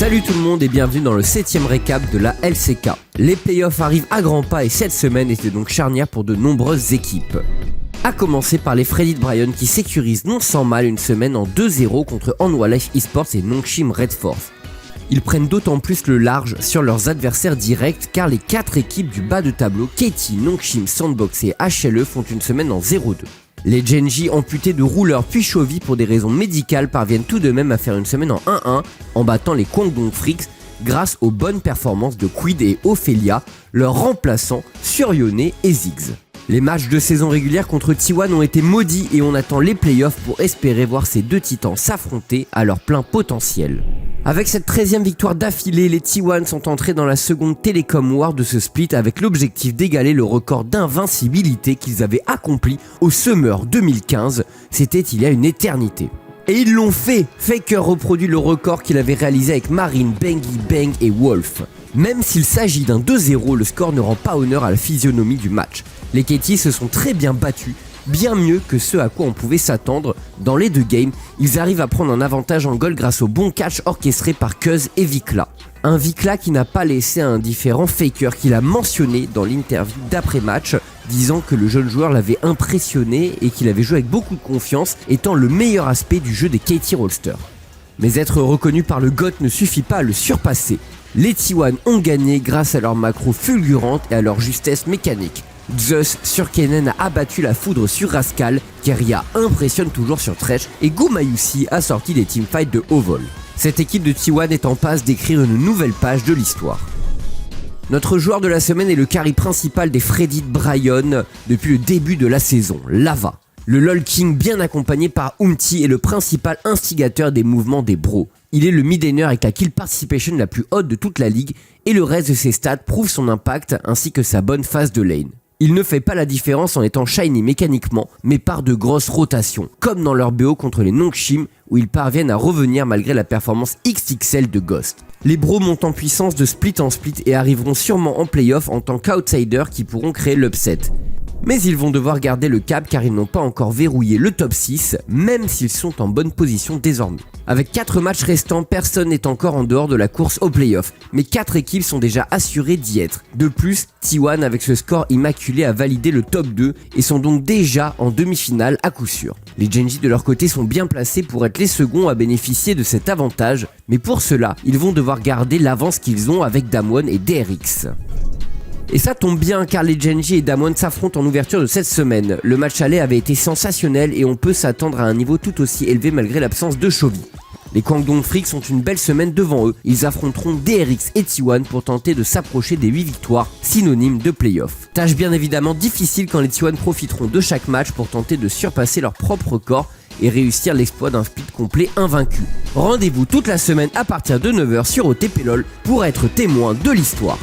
Salut tout le monde et bienvenue dans le 7ème récap de la LCK. Les playoffs arrivent à grands pas et cette semaine était donc charnière pour de nombreuses équipes. A commencer par les Freddy Brion qui sécurisent non sans mal une semaine en 2-0 contre Hanwha Life Esports et Nongshim Red Force. Ils prennent d'autant plus le large sur leurs adversaires directs car les 4 équipes du bas de tableau, KT, Nongshim, Sandbox et HLE font une semaine en 0-2. Les Genji, amputés de Ruler puis Chovy pour des raisons médicales, parviennent tout de même à faire une semaine en 1-1 en battant les Kwangdong Freaks grâce aux bonnes performances de Quid et Ophelia, leurs remplaçants Suryoné et Ziggs. Les matchs de saison régulière contre T1 ont été maudits et on attend les playoffs pour espérer voir ces deux titans s'affronter à leur plein potentiel. Avec cette 13e victoire d'affilée, les T1 sont entrés dans la seconde Telecom War de ce split avec l'objectif d'égaler le record d'invincibilité qu'ils avaient accompli au Summer 2015, c'était il y a une éternité. Et ils l'ont fait. Faker reproduit le record qu'il avait réalisé avec Marine, Bengi, Bang et Wolf. Même s'il s'agit d'un 2-0, le score ne rend pas honneur à la physionomie du match. Les KT se sont très bien battus, bien mieux que ce à quoi on pouvait s'attendre. Dans les deux games, ils arrivent à prendre un avantage en goal grâce au bon catch orchestré par Cuz et Vikla. Un Vikla qui n'a pas laissé indifférent Faker qu'il a mentionné dans l'interview d'après-match, disant que le jeune joueur l'avait impressionné et qu'il avait joué avec beaucoup de confiance, étant le meilleur aspect du jeu des KT Rollsters. Mais être reconnu par le GOAT ne suffit pas à le surpasser. Les T1 ont gagné grâce à leur macro fulgurante et à leur justesse mécanique. Zeus sur Kennen a abattu la foudre sur Rascal, Keria impressionne toujours sur Thresh et Gumayusi a sorti des teamfights de haut vol. Cette équipe de T1 est en passe d'écrire une nouvelle page de l'histoire. Notre joueur de la semaine est le carry principal des Freddy Brion depuis le début de la saison, Lava. Le LoL King bien accompagné par Umti est le principal instigateur des mouvements des bros. Il est le mid-laner avec la kill participation la plus haute de toute la ligue et le reste de ses stats prouve son impact ainsi que sa bonne phase de lane. Il ne fait pas la différence en étant shiny mécaniquement, mais par de grosses rotations, comme dans leur BO contre les Nongshim, où ils parviennent à revenir malgré la performance XXL de Ghost. Les bros montent en puissance de split en split et arriveront sûrement en playoff en tant qu'outsiders qui pourront créer l'upset. Mais ils vont devoir garder le cap car ils n'ont pas encore verrouillé le top 6, même s'ils sont en bonne position désormais. Avec 4 matchs restants, personne n'est encore en dehors de la course au playoff, mais 4 équipes sont déjà assurées d'y être. De plus, T1 avec ce score immaculé a validé le top 2 et sont donc déjà en demi-finale à coup sûr. Les Genji de leur côté sont bien placés pour être les seconds à bénéficier de cet avantage, mais pour cela, ils vont devoir garder l'avance qu'ils ont avec Damwon et DRX. Et ça tombe bien car les Genji et Damwon s'affrontent en ouverture de cette semaine. Le match aller avait été sensationnel et on peut s'attendre à un niveau tout aussi élevé malgré l'absence de Chovy. Les Kwangdong Freaks ont une belle semaine devant eux, ils affronteront DRX et T1 pour tenter de s'approcher des 8 victoires, synonymes de playoff. Tâche bien évidemment difficile quand les T1 profiteront de chaque match pour tenter de surpasser leur propre record et réussir l'exploit d'un split complet invaincu. Rendez-vous toute la semaine à partir de 9h sur OTP LOL pour être témoin de l'histoire.